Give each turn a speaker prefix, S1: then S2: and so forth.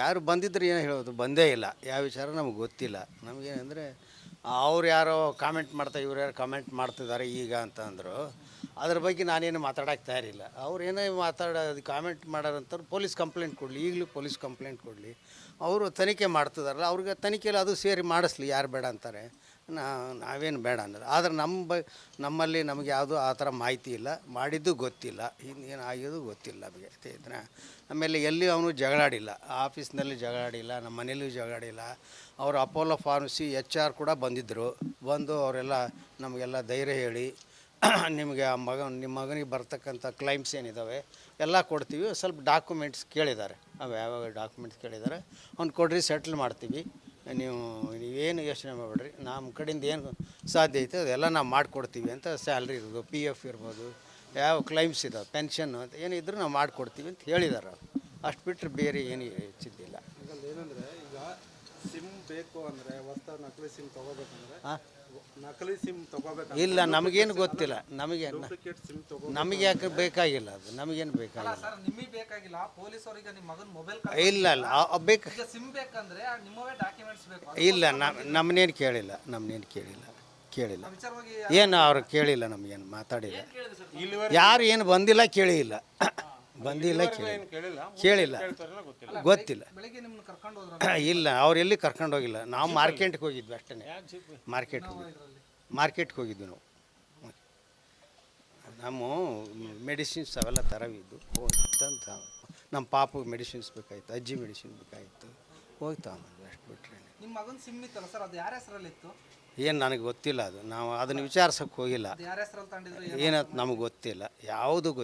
S1: ಯಾರು ಬಂದಿದ್ರೆ ಏನು ಹೇಳೋದು, ಬಂದೇ ಇಲ್ಲ. ಯಾವ ವಿಚಾರ ನಮಗೆ ಗೊತ್ತಿಲ್ಲ. ನಮಗೇನೆಂದರೆ ಅವ್ರು ಯಾರೋ ಕಾಮೆಂಟ್ ಮಾಡ್ತಾ, ಇವ್ರು ಯಾರು ಕಾಮೆಂಟ್ ಮಾಡ್ತಿದ್ದಾರೆ ಈಗ ಅಂತ ಅಂದರು. ಅದ್ರ ಬಗ್ಗೆ ನಾನೇನು ಮಾತಾಡೋಕ್ಕೆ ತಯಾರಿಲ್ಲ. ಅವ್ರು ಏನೇ ಮಾತಾಡೋದು ಕಾಮೆಂಟ್ ಮಾಡೋರಂಥವ್ರು ಪೊಲೀಸ್ ಕಂಪ್ಲೇಂಟ್ ಕೊಡಲಿ, ಈಗಲೂ ಪೊಲೀಸ್ ಕಂಪ್ಲೇಂಟ್ ಕೊಡಲಿ. ಅವರು ತನಿಖೆ ಮಾಡ್ತಿದಾರಲ್ಲ, ಅವ್ರಿಗೆ ತನಿಖೆಯಲ್ಲಿ ಅದು ಸೇರಿ ಮಾಡಿಸ್ಲಿ. ಯಾರು ಬೇಡ ಅಂತಾರೆ? ನಾವೇನು ಬೇಡ ಅನ್ನೋದು. ಆದರೆ ನಮ್ಮಲ್ಲಿ ನಮಗೆ ಯಾವುದೂ ಆ ಥರ ಮಾಹಿತಿ ಇಲ್ಲ, ಮಾಡಿದ್ದು ಗೊತ್ತಿಲ್ಲ, ಇನ್ನೇನು ಆಗಿದ್ದು ಗೊತ್ತಿಲ್ಲ ನಮಗೆ. ಆಯ್ತಾ? ಆಮೇಲೆ ಎಲ್ಲಿ ಅವನು ಜಗಳಾಡಿಲ್ಲ, ಆಫೀಸ್ನಲ್ಲಿ ಜಗಳಾಡಿಲ್ಲ, ನಮ್ಮ ಮನೇಲೂ ಜಗಳಾಡಿಲ್ಲ. ಅವರು ಅಪೋಲೋ ಫಾರ್ಮಸಿ HR ಕೂಡ ಬಂದಿದ್ದರು. ಬಂದು ಅವರೆಲ್ಲ ನಮಗೆಲ್ಲ ಧೈರ್ಯ ಹೇಳಿ, ನಿಮಗೆ ನಿಮ್ಮ ಮಗನಿಗೆ ಬರ್ತಕ್ಕಂಥ ಕ್ಲೈಮ್ಸ್ ಏನಿದ್ದಾವೆ ಎಲ್ಲ ಕೊಡ್ತೀವಿ, ಸ್ವಲ್ಪ ಡಾಕ್ಯುಮೆಂಟ್ಸ್ ಕೇಳಿದ್ದಾರೆ. ಅವು ಯಾವಾಗ ಡಾಕ್ಯುಮೆಂಟ್ಸ್ ಕೇಳಿದ್ದಾರೆ ಅವ್ನು ಕೊಡ್ರಿ, ಸೆಟ್ಲ್ ಮಾಡ್ತೀವಿ, ನೀವೇನು ಯೋಚನೆ ಮಾಡಬೇಡ್ರಿ, ನಮ್ಮ ಕಡೆಯಿಂದ ಏನು ಸಾಧ್ಯ ಐತೆ ಅದೆಲ್ಲ ನಾವು ಮಾಡಿಕೊಡ್ತೀವಿ ಅಂತ. ಸ್ಯಾಲ್ರಿ ಇರ್ಬೋದು, PF ಇರ್ಬೋದು, ಯಾವ ಕ್ಲೈಮ್ಸ್ ಇದಾವೆ, ಪೆನ್ಷನ್ ಅಂತ ಏನಿದ್ರು ನಾವು ಮಾಡಿಕೊಡ್ತೀವಿ ಅಂತ ಹೇಳಿದ್ದಾರೆ. ಅಷ್ಟು ಬಿಟ್ಟರೆ ಬೇರೆ ಏನು ಹೆಚ್ಚಿದ್ದಿಲ್ಲ.
S2: ಏನಂದರೆ ಈಗ ಸಿಮ್ ಬೇಕು ಅಂದರೆ ಹೊಸ ನಕಲಿ ಸಿಮ್ ತೊಗೋಬೇಕಂದ್ರೆ ನಕಲಿ ಸಿಮ್ ತೊಗೋಬೇಕು.
S1: ಇಲ್ಲ, ನಮಗೇನು ಗೊತ್ತಿಲ್ಲ.
S2: ಡೂಪ್ಲಿಕೇಟ್ ಸಿಮ್
S1: ನಮಗೆ ಯಾಕೆ ಬೇಕಾಗಿಲ್ಲ, ಅದು ನಮಗೇನು ಬೇಕಾಗಿಲ್ಲ.
S3: ನಿಮಗೆ ಬೇಕಾಗಿಲ್ಲ, ಪೊಲೀಸರಿಗೆ ನಿಮ್ಮ ಮಗನ ಮೊಬೈಲ್
S1: ಇಲ್ಲ ಬೇಕು.
S3: ಸಿಮ್ ಬೇಕಂದ್ರೆ ನಿಮ್ಮವೇ ಡಾಕ್ಯುಮೆಂಟ್ಸ್ ಬೇಕು.
S1: ಇಲ್ಲ, ನಮ್ಮನ್ನೇನು ಕೇಳಿಲ್ಲ, ಏನು ಅವ್ರು ಕೇಳಿಲ್ಲ, ನಮಗೇನು ಮಾತಾಡಿಲ್ಲ. ಯಾರು ಏನು ಬಂದಿಲ್ಲ, ಕೇಳಿಲ್ಲ, ಕೇಳಿಲ್ಲ, ಗೊತ್ತಿಲ್ಲ.
S3: ಬೆಳಿಗ್ಗೆ ನಿಮ್ಮನ್ನ ಕರ್ಕೊಂಡು ಹೋದ್ರ?
S1: ಇಲ್ಲ, ಅವ್ರು ಎಲ್ಲಿ ಕರ್ಕೊಂಡು ಹೋಗಿಲ್ಲ. ನಾವು ಮಾರ್ಕೆಟ್ಗೆ ಹೋಗಿದ್ವಿ ಅಷ್ಟೇ. ಮಾರ್ಕೆಟ್ಗೆ ಹೋಗಿದ್ವಿ ನಾವು. ನಮ್ಮ ಮೆಡಿಸಿನ್ಸ್ ಅವೆಲ್ಲ ತರವಿದ್ದು ಹೋಗ್ತಂತ. ನಮ್ಮ ಪಾಪಗೆ ಮೆಡಿಸಿನ್ಸ್ ಬೇಕಾಗಿತ್ತು, ಅಜ್ಜಿ ಮೆಡಿಸಿನ್ ಬೇಕಾಗಿತ್ತು, ಹೋಗ್ತಾ ಅಷ್ಟು ಬಿಟ್ರೆ.
S3: ನಿಮ್ಮ ಮಗನ ಸಿಮ್ ಇತ್ತಲ್ಲ ಸರ್, ಅದು ಯಾರ ಹೆಸರಲ್ಲಿತ್ತು?
S1: ಏನು ನನಗೆ ಗೊತ್ತಿಲ್ಲ. ಅದು ನಾವು ಅದನ್ನು ವಿಚಾರಿಸೋಕ್ಕೆ ಹೋಗಿಲ್ಲ.
S3: ಯಾರ ಹೆಸರಲ್ಲಿ ತಗೊಂಡಿದ್ರು
S1: ಏನಂತ ನಮಗೆ ಗೊತ್ತಿಲ್ಲ, ಯಾವುದು ಗೊತ್ತಿಲ್ಲ.